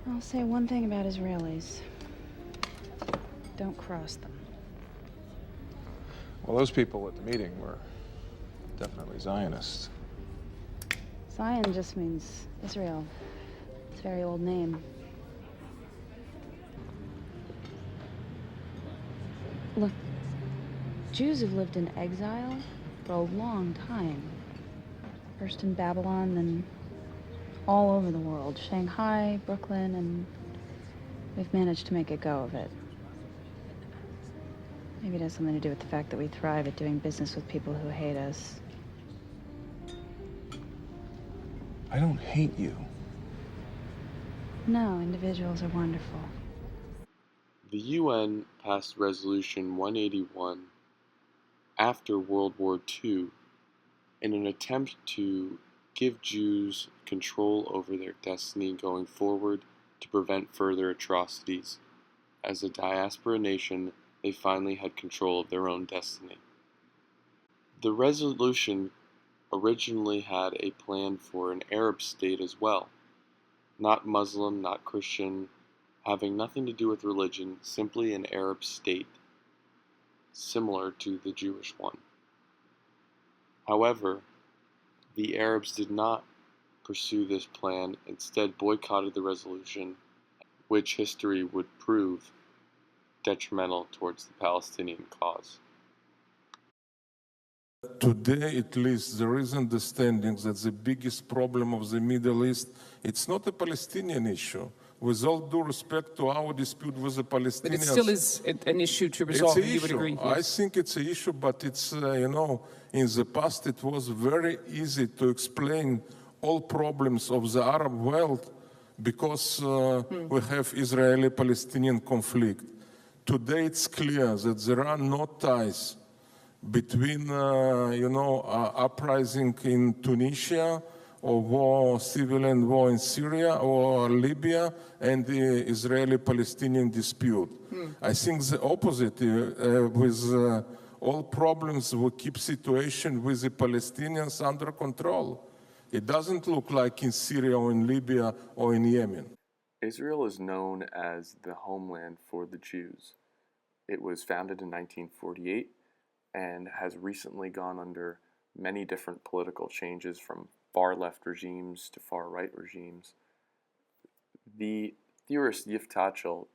I'll say one thing about Israelis. Don't cross them. Well, those people at the meeting were definitely Zionists. Zion just means Israel. It's a very old name. Look, Jews have lived in exile for a long time. First in Babylon, then all over the world. Shanghai, Brooklyn, and we've managed to make a go of it. Maybe it has something to do with the fact that we thrive at doing business with people who hate us. I don't hate you. No, individuals are wonderful. The UN passed Resolution 181 after World War II in an attempt to give Jews control over their destiny going forward to prevent further atrocities. As a diaspora nation, they finally had control of their own destiny. The resolution originally had a plan for an Arab state as well, not Muslim, not Christian, having nothing to do with religion, simply an Arab state, similar to the Jewish one. However, the Arabs did not pursue this plan, instead boycotted the resolution, which history would prove detrimental towards the Palestinian cause. Today, at least, there is understanding that the biggest problem of the Middle East, it's not a Palestinian issue. With all due respect to our dispute with the Palestinians... But it still is an issue to resolve, it's an you would issue. agree? Yes. I think it's an issue, but it's, in the past it was very easy to explain all problems of the Arab world because we have Israeli-Palestinian conflict. Today it's clear that there are no ties between, uprising in Tunisia or civilian war in Syria or Libya and the Israeli-Palestinian dispute. I think the opposite, with all problems, we keep situation with the Palestinians under control. It doesn't look like in Syria or in Libya or in Yemen. Israel is known as the homeland for the Jews. It was founded in 1948 and has recently gone under many different political changes from far-left regimes to far-right regimes. The theorist Yiftachel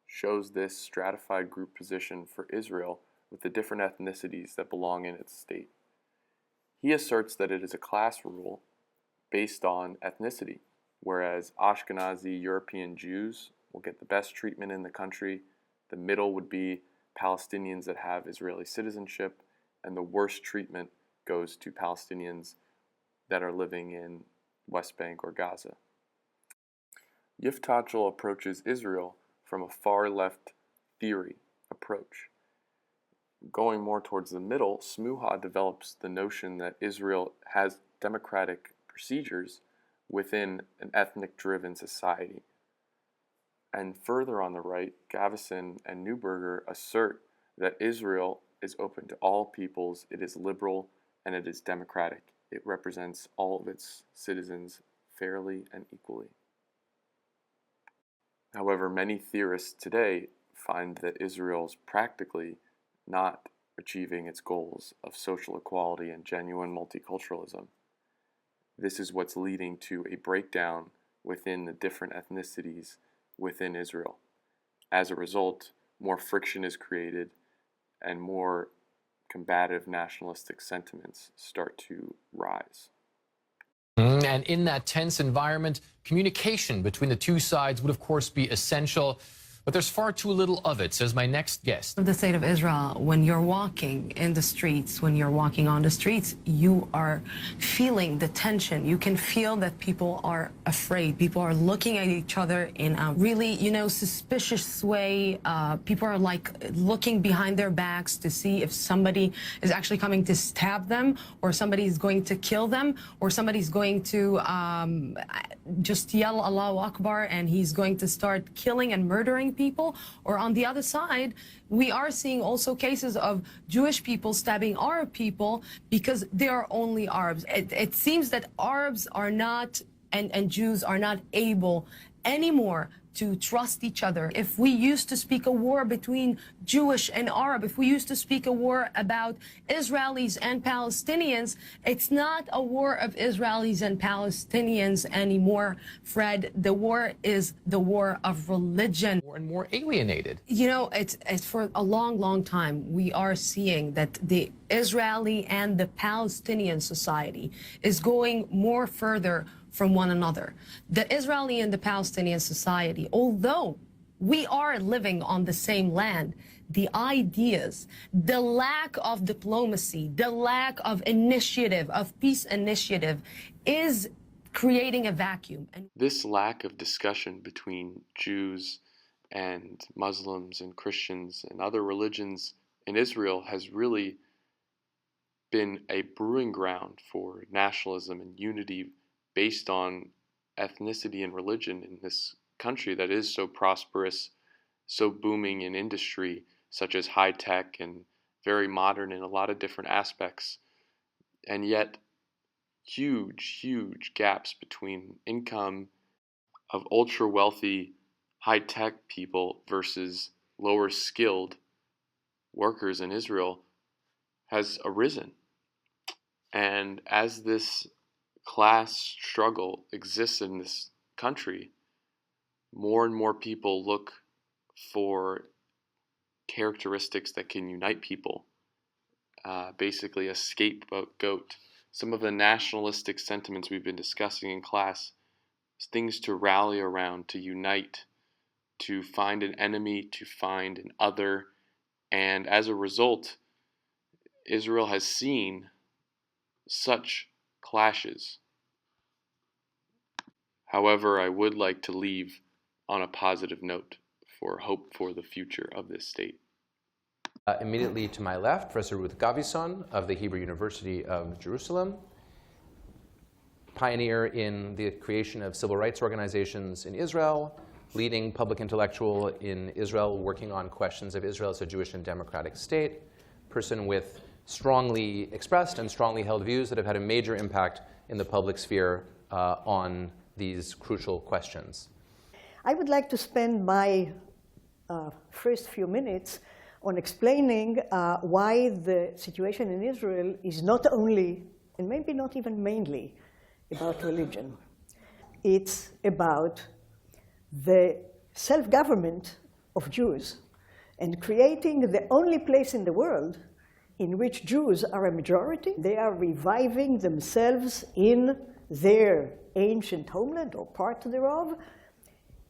shows this stratified group position for Israel with the different ethnicities that belong in its state. He asserts that it is a class rule based on ethnicity, whereas Ashkenazi European Jews will get the best treatment in the country, the middle would be Palestinians that have Israeli citizenship, and the worst treatment goes to Palestinians that are living in West Bank or Gaza. Yiftachel approaches Israel from a far-left theory approach. Going more towards the middle, Smuha develops the notion that Israel has democratic procedures within an ethnic-driven society. And further on the right, Gavison and Neuberger assert that Israel is open to all peoples, it is liberal, and it is democratic. It represents all of its citizens fairly and equally. However, many theorists today find that Israel is practically not achieving its goals of social equality and genuine multiculturalism. This is what's leading to a breakdown within the different ethnicities within Israel. As a result, more friction is created and more combative nationalistic sentiments start to rise. And in that tense environment, communication between the two sides would, of course, be essential. But there's far too little of it, says my next guest. The state of Israel, when you're walking in the streets, when you're walking on the streets, you are feeling the tension. You can feel that people are afraid. People are looking at each other in a really, suspicious way. People are like looking behind their backs to see if somebody is actually coming to stab them, or somebody is going to kill them, or somebody's going to just yell Allahu Akbar and he's going to start killing and murdering people. Or on the other side, we are seeing also cases of Jewish people stabbing Arab people because they are only Arabs. It seems that Arabs are not, and Jews are not able anymore to trust each other. If we used to speak a war between Jewish and Arab, if we used to speak a war about Israelis and Palestinians, it's not a war of Israelis and Palestinians anymore, Fred. The war is the war of religion. More and more alienated. You know, it's for a long, long time, we are seeing that the Israeli and the Palestinian society is going more further from one another. The Israeli and the Palestinian society, although we are living on the same land, the ideas, the lack of diplomacy, the lack of initiative, of peace initiative, is creating a vacuum. And this lack of discussion between Jews and Muslims and Christians and other religions in Israel has really been a brewing ground for nationalism and unity based on ethnicity and religion in this country that is so prosperous, so booming in industry, such as high tech and very modern in a lot of different aspects. And yet, huge, huge gaps between income of ultra wealthy, high tech people versus lower skilled workers in Israel has arisen. And as this class struggle exists in this country, more and more people look for characteristics that can unite people, basically a scapegoat. Some of the nationalistic sentiments we've been discussing in class, things to rally around, to unite, to find an enemy, to find an other, and as a result, Israel has seen such clashes. However, I would like to leave on a positive note for hope for the future of this state. Immediately to my left, Professor Ruth Gavison of the Hebrew University of Jerusalem, pioneer in the creation of civil rights organizations in Israel, leading public intellectual in Israel working on questions of Israel as a Jewish and democratic state, person with strongly expressed and strongly held views that have had a major impact in the public sphere on these crucial questions. I would like to spend my first few minutes on explaining why the situation in Israel is not only, and maybe not even mainly, about religion. It's about the self-government of Jews and creating the only place in the world in which Jews are a majority. They are reviving themselves in their ancient homeland, or part thereof,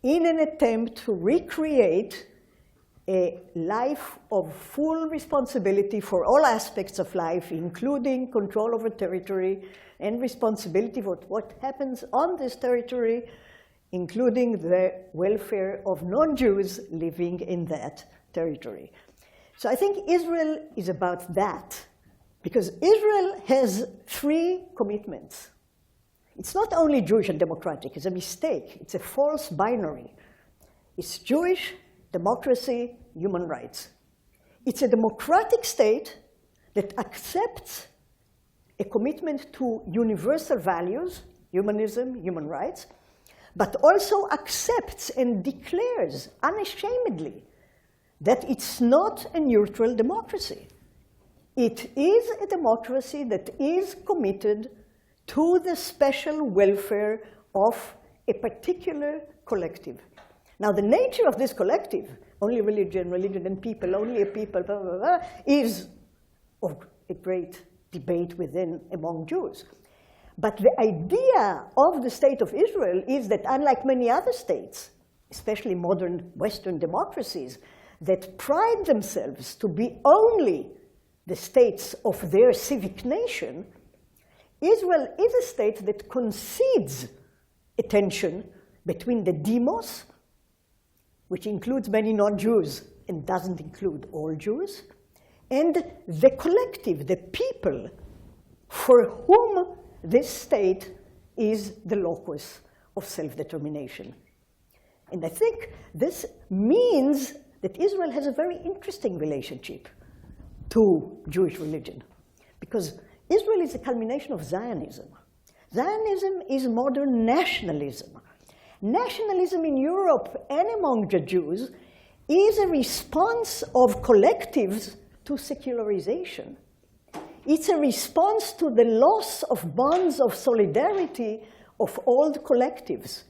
in an attempt to recreate a life of full responsibility for all aspects of life, including control over territory and responsibility for what happens on this territory, including the welfare of non-Jews living in that territory. So I think Israel is about that, because Israel has three commitments. It's not only Jewish and democratic. It's a mistake. It's a false binary. It's Jewish, democracy, human rights. It's a democratic state that accepts a commitment to universal values, humanism, human rights, but also accepts and declares unashamedly that it's not a neutral democracy. It is a democracy that is committed to the special welfare of a particular collective. Now, the nature of this collective, only religion, religion and people, only a people, blah, blah, blah, is of a great debate among Jews. But the idea of the state of Israel is that, unlike many other states, especially modern Western democracies, that pride themselves to be only the states of their civic nation, Israel is a state that concedes a tension between the demos, which includes many non-Jews and doesn't include all Jews, and the collective, the people, for whom this state is the locus of self-determination. And I think this means that Israel has a very interesting relationship to Jewish religion, because Israel is a culmination of Zionism. Zionism is modern nationalism. nationalism in Europe and among the Jews is a response of collectives to secularization. It's a response to the loss of bonds of solidarity of old collectives.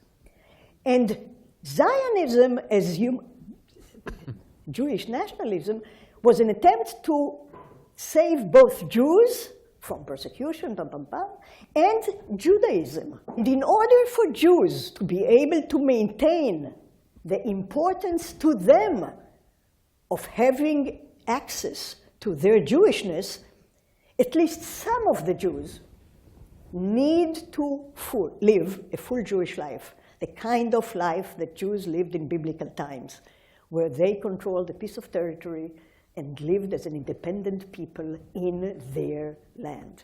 And Zionism, as Jewish nationalism, was an attempt to save both Jews from persecution, and Judaism. And in order for Jews to be able to maintain the importance to them of having access to their Jewishness, at least some of the Jews need to live a full Jewish life, the kind of life that Jews lived in biblical times, where they controlled a piece of territory and lived as an independent people in their land.